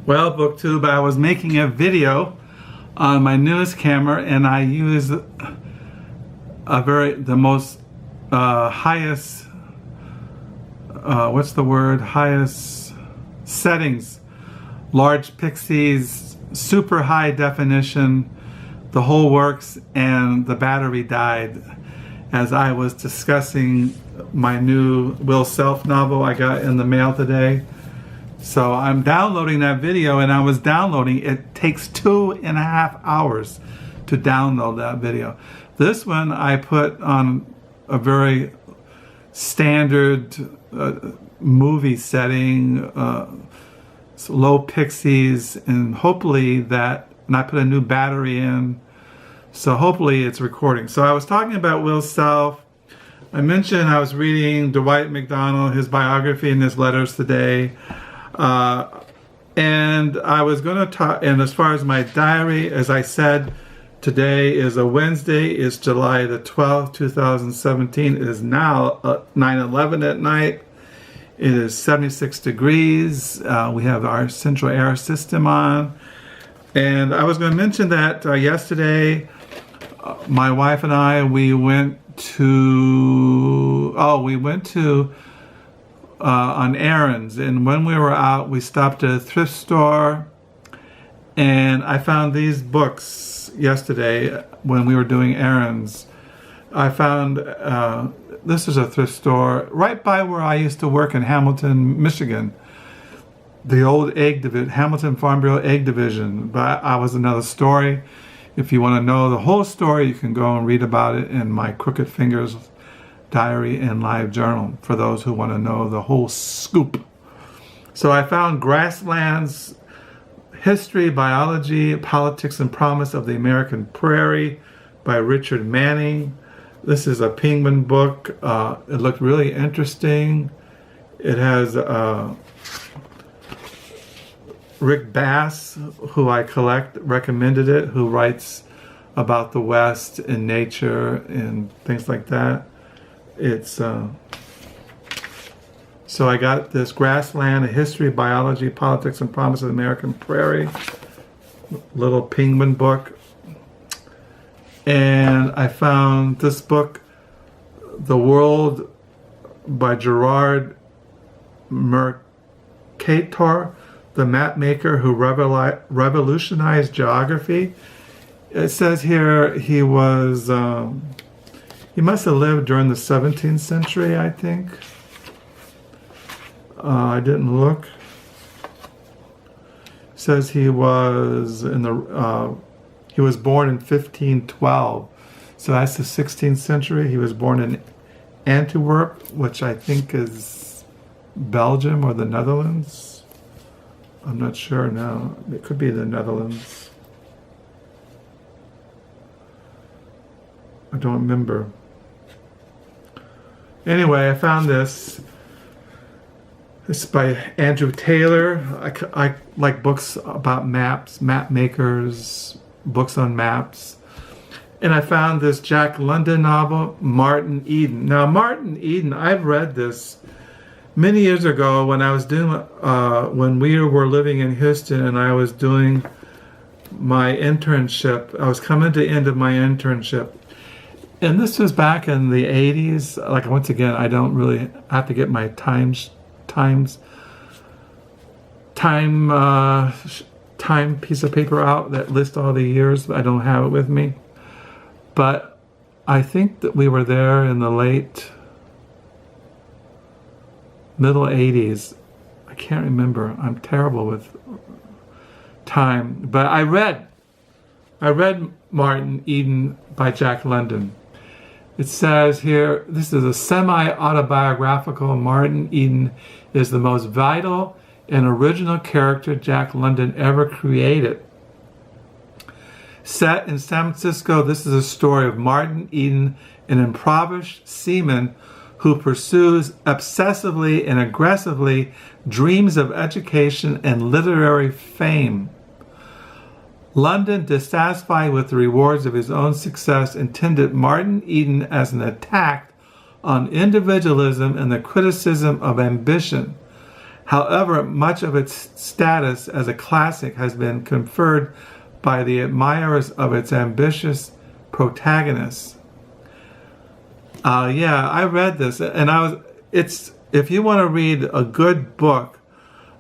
Well, BookTube, I was making a video on my newest camera, and I used the most highest, highest settings, large pixies, super high definition, the whole works, and the battery died as I was discussing my new Will Self novel I got in the mail today. So I'm downloading that video, and I was downloading. It takes 2.5 hours to download that video. This one I put on a very standard movie setting, low pixies, and hopefully and I put a new battery in, so hopefully it's recording. So I was talking about Will Self. I mentioned I was reading Dwight MacDonald, his biography and his letters today. And I was going to talk, and as far as my diary, as I said, today is a Wednesday, it's July the 12th, 2017. It is now 9:11 at night. It is 76 degrees. We have our central air system on. And I was going to mention that yesterday, my wife and I, we went on errands, and when we were out, we stopped at a thrift store, and I found these books yesterday when we were doing errands. I found this is a thrift store right by where I used to work in Hamilton, Michigan, the old egg division, Hamilton Farm Bureau egg division. But I was another story. If you want to know the whole story, you can go and read about it in my Crooked Fingers diary and live journal, for those who want to know the whole scoop. So I found Grassland's History, Biology, Politics and Promise of the American Prairie by Richard Manning. This is a Penguin book. It looked really interesting. It has Rick Bass, who I collect, recommended it, who writes about the West and nature and things like that. It's so I got this Grassland, A History, Biology, Politics and Promise of the American Prairie, little Penguin book. And I found this book, The World by Gerard, Mercator, the Mapmaker who revolutionized geography. It says here he was he must have lived during the 17th century, I think. I didn't look. It says he was he was born in 1512, so that's the 16th century. He was born in Antwerp, which I think is Belgium or the Netherlands. I'm not sure now. It could be the Netherlands. I don't remember. Anyway, I found this. It's by Andrew Taylor. I like books about maps, map makers, books on maps. And I found this Jack London novel, Martin Eden. Now, Martin Eden, I've read this many years ago when I was doing, when we were living in Houston and I was doing my internship. I was coming to the end of my internship. And this was back in the 80s. Like, once again, I don't really have to get my time piece of paper out that lists all the years. I don't have it with me. But I think that we were there in the middle 80s. I can't remember. I'm terrible with time. But I read Martin Eden by Jack London. It says here, this is a semi-autobiographical. Martin Eden is the most vital and original character Jack London ever created. Set in San Francisco, this is a story of Martin Eden, an impoverished seaman who pursues obsessively and aggressively dreams of education and literary fame. London, dissatisfied with the rewards of his own success, intended Martin Eden as an attack on individualism and the criticism of ambition. However, much of its status as a classic has been conferred by the admirers of its ambitious protagonists. Yeah, I read this, and if you want to read a good book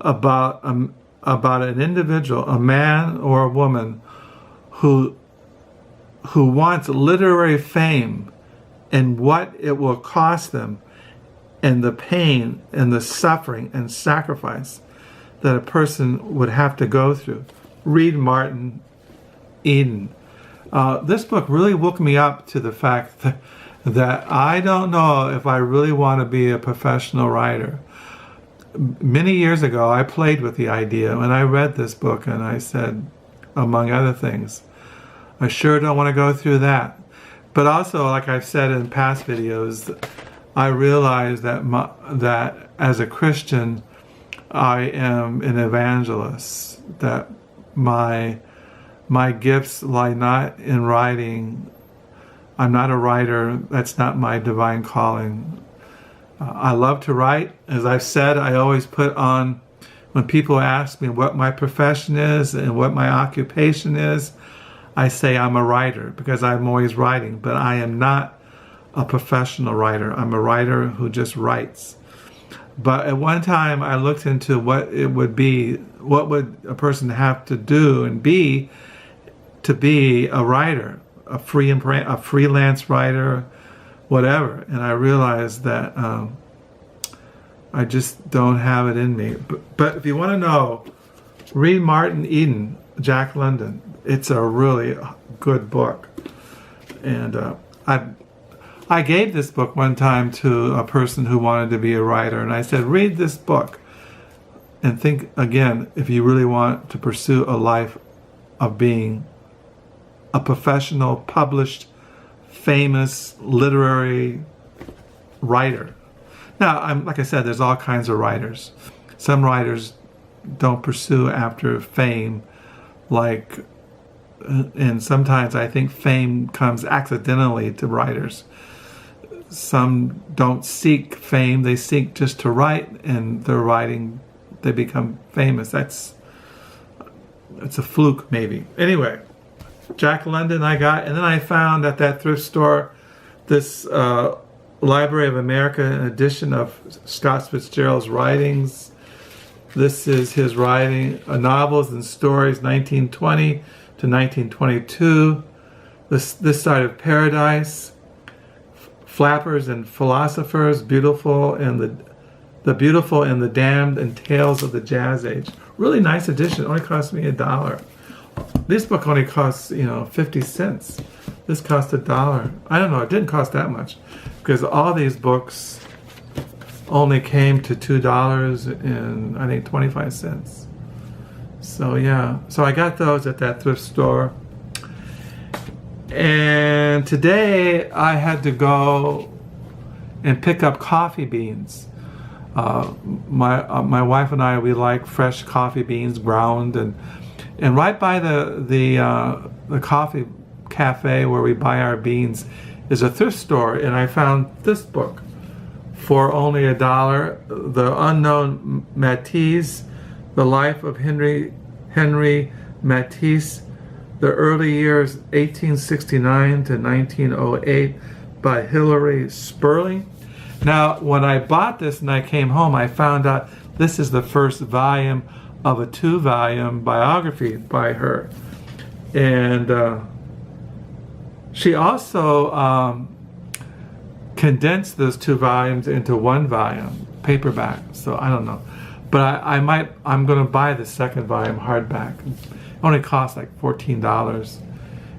about an individual, a man or a woman who wants literary fame and what it will cost them, and the pain and the suffering and sacrifice that a person would have to go through, read Martin Eden. This book really woke me up to the fact that I don't know if I really want to be a professional writer. Many years ago, I played with the idea when I read this book, and I said, among other things, I sure don't want to go through that. But also, like I've said in past videos, I realize that as a Christian, I am an evangelist, that my gifts lie not in writing. I'm not a writer. That's not my divine calling. I love to write. As I've said, I always put on, when people ask me what my profession is and what my occupation is, I say I'm a writer because I'm always writing, but I am not a professional writer. I'm a writer who just writes. But at one time I looked into what it would be, what would a person have to do and be to be a writer, a freelance writer, whatever. And I realized that I just don't have it in me. But if you want to know, read Martin Eden, Jack London. It's a really good book. And I gave this book one time to a person who wanted to be a writer, and I said, read this book and think again if you really want to pursue a life of being a professional, published, famous, literary writer. Now, like I said, there's all kinds of writers. Some writers don't pursue after fame, and sometimes I think fame comes accidentally to writers. Some don't seek fame, they seek just to write, and their writing, they become famous. It's a fluke, maybe. Anyway, Jack London I got, and then I found at that thrift store this Library of America edition of Scott Fitzgerald's writings. This is his writing, novels and stories, 1920 to 1922. This Side of Paradise, Flappers and Philosophers, Beautiful and the Beautiful and the Damned, and Tales of the Jazz Age. Really nice edition. It only cost me $1. This book only costs 50 cents. This cost $1. I don't know. It didn't cost that much because all these books only came to $2 and I think 25 cents. So yeah. So I got those at that thrift store. And today I had to go and pick up coffee beans. My wife and I, we like fresh coffee beans, ground, and right by the coffee cafe where we buy our beans is a thrift store, and I found this book for only $1. The Unknown Matisse, The Life of Henri Matisse, The Early Years 1869 to 1908 by Hilary Spurling. Now, when I bought this and I came home, I found out this is the first volume of a 2-volume biography by her. And she also condensed those 2 volumes into 1 volume, paperback. So I don't know. But I'm going to buy the 2nd volume hardback. It only costs like $14,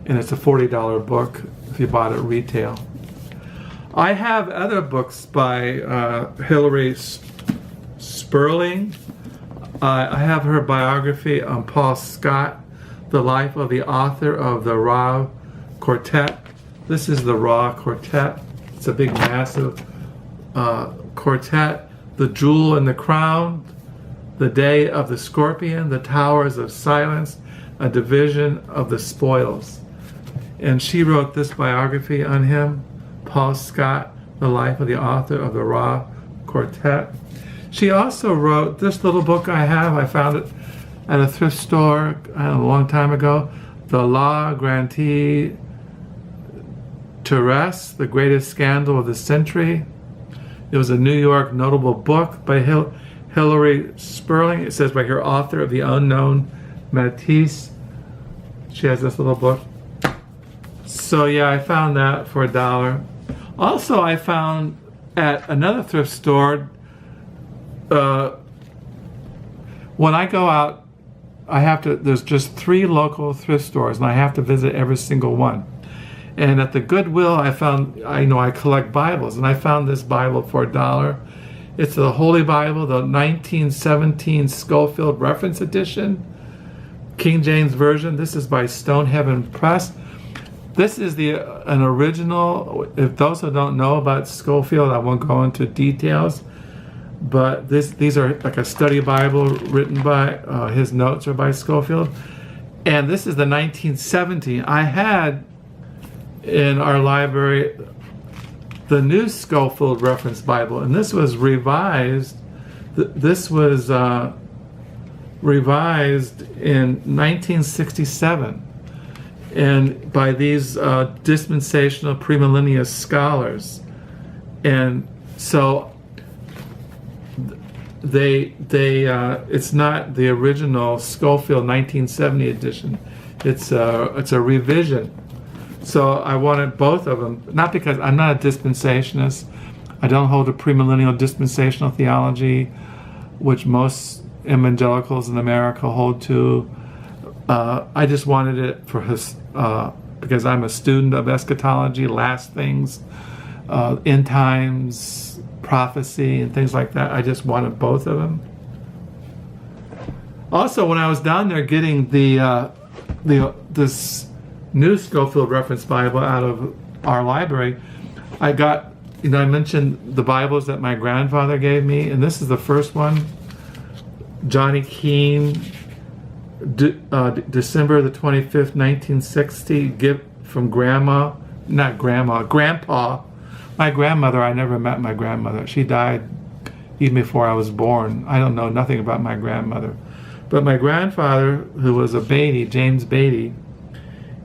and it's a $40 book if you bought it retail. I have other books by Hilary Spurling. I have her biography on Paul Scott, The Life of the Author of the Raw Quartet. This is the Raw Quartet. It's a big, massive quartet. The Jewel and the Crown, The Day of the Scorpion, The Towers of Silence, A Division of the Spoils. And she wrote this biography on him, Paul Scott, The Life of the Author of the Raw Quartet. She also wrote this little book I have. I found it at a thrift store a long time ago. The La Grande Therese, The Greatest Scandal of the Century. It was a New York notable book by Hilary Spurling. It says by her author of The Unknown Matisse. She has this little book. So yeah, I found that for $1. Also, I found at another thrift store, when I go out, there's just 3 local thrift stores, and I have to visit every single one. And at the Goodwill, I collect Bibles, and I found this Bible for $1. It's the Holy Bible, the 1917 Schofield Reference Edition, King James Version. This is by Stonehaven Press. This is an original. If those who don't know about Schofield, I won't go into details. But these are like a study Bible written by, his notes are by Schofield. And this is the 1917. I had in our library the new Schofield Reference Bible, and this was revised. This was revised in 1967, and by these dispensational premillennialist scholars. And so it's not the original Schofield 1970 edition. It's a revision. So I wanted both of them, not because I'm not a dispensationalist. I don't hold a premillennial dispensational theology, which most evangelicals in America hold to. I just wanted it for because I'm a student of eschatology, last things, end times, prophecy, and things like that. I just wanted both of them. Also, when I was down there getting this new Schofield Reference Bible out of our library, I got, I mentioned the Bibles that my grandfather gave me, and this is the first one, Johnny Keene, December the 25th, 1960, gift from Grandpa. My grandmother, I never met my grandmother. She died even before I was born. I don't know nothing about my grandmother. But my grandfather, who was a Beatty, James Beatty,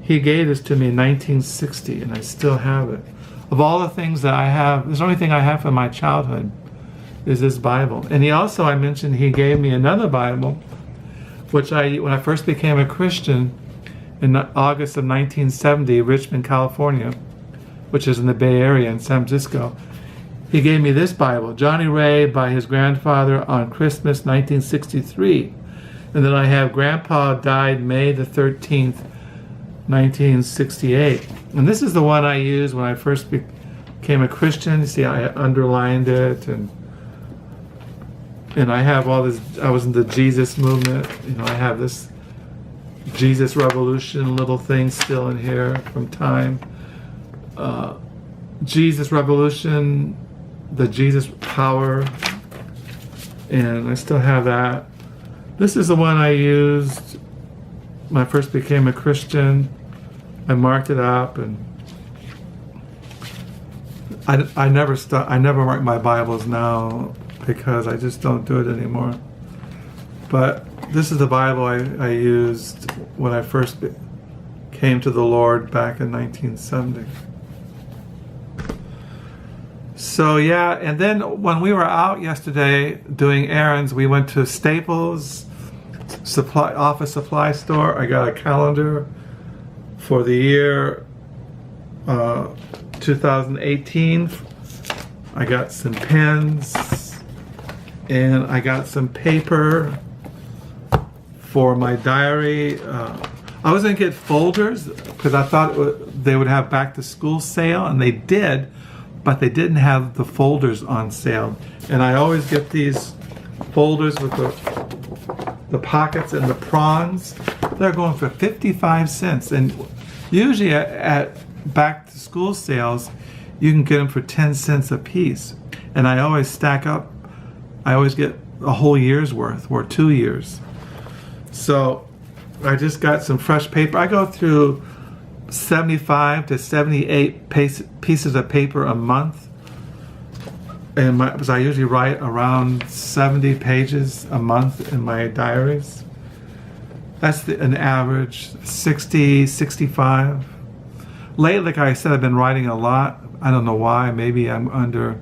he gave this to me in 1960, and I still have it. Of all the things that I have, the only thing I have from my childhood is this Bible. And I mentioned he gave me another Bible, which when I first became a Christian in August of 1970, Richmond, California, which is in the Bay Area in San Francisco. He gave me this Bible, Johnny Ray by his grandfather on Christmas 1963. And then I have Grandpa died May the 13th, 1968. And this is the one I used when I first became a Christian. You see, I underlined it, and I have all this. I was in the Jesus movement. I have this Jesus Revolution little thing still in here from time. Jesus Revolution, the Jesus Power, and I still have that. This is the one I used when I first became a Christian. I marked it up, and I never mark my Bibles now because I just don't do it anymore. But this is the Bible I used when I first came to the Lord back in 1970. So yeah, and then when we were out yesterday doing errands, we went to Staples office supply store. I got a calendar for the year 2018. I got some pens, and I got some paper for my diary. I was going to get folders because I thought they would have back to school sale, and they did, but they didn't have the folders on sale. And I always get these folders with the pockets and the prongs. They're going for 55 cents. And usually at back to school sales, you can get them for 10 cents a piece. And I always stack up. I always get a whole year's worth or 2 years. So I just got some fresh paper. I go through 75 to 78 pieces of paper a month. And because I usually write around 70 pages a month in my diaries. That's an average, 60, 65. Lately, like I said, I've been writing a lot. I don't know why. Maybe I'm under...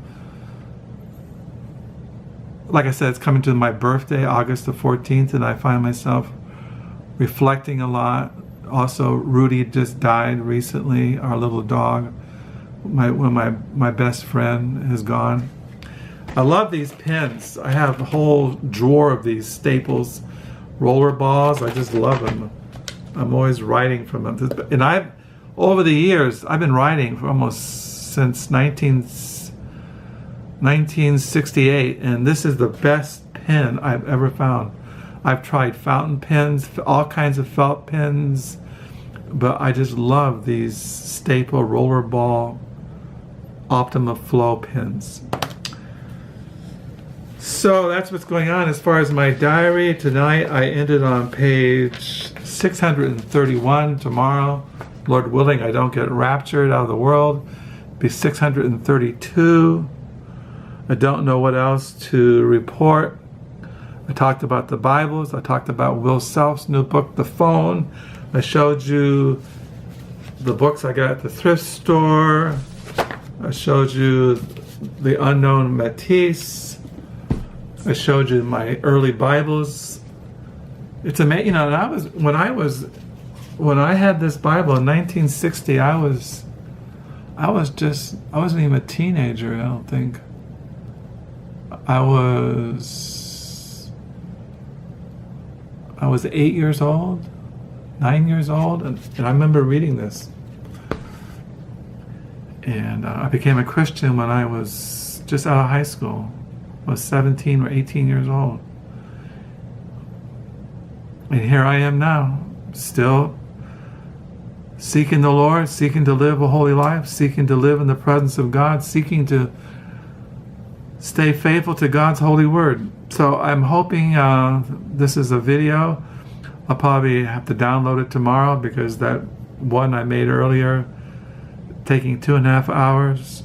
Like I said, it's coming to my birthday, August the 14th, and I find myself reflecting a lot. Also, Rudy just died recently, our little dog. My best friend is gone. I love these pens. I have a whole drawer of these Staples roller balls. I just love them. I'm always writing from them. And over the years, I've been writing for almost since 1968, and this is the best pen I've ever found. I've tried fountain pens, all kinds of felt pens, but I just love these Staple rollerball Optima Flow pens. So that's what's going on as far as my diary. Tonight I ended on page 631. Tomorrow, Lord willing, I don't get raptured out of the world, be 632. I don't know what else to report. I talked about the Bibles. I talked about Will Self's new book, The Phone. I showed you the books I got at the thrift store. I showed you The Unknown Matisse. I showed you my early Bibles. It's amazing, you know. When I had this Bible in 1960, I wasn't even a teenager. I don't think. I was 8 years old, 9 years old, and I remember reading this. And I became a Christian when I was just out of high school. I was 17 or 18 years old. And here I am now, still seeking the Lord, seeking to live a holy life, seeking to live in the presence of God, seeking to stay faithful to God's holy word. So I'm hoping this is a video. I'll probably have to download it tomorrow because that one I made earlier, taking 2.5 hours.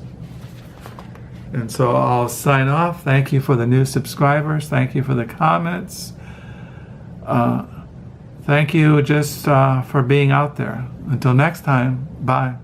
And so I'll sign off. Thank you for the new subscribers. Thank you for the comments. Thank you just for being out there. Until next time, bye.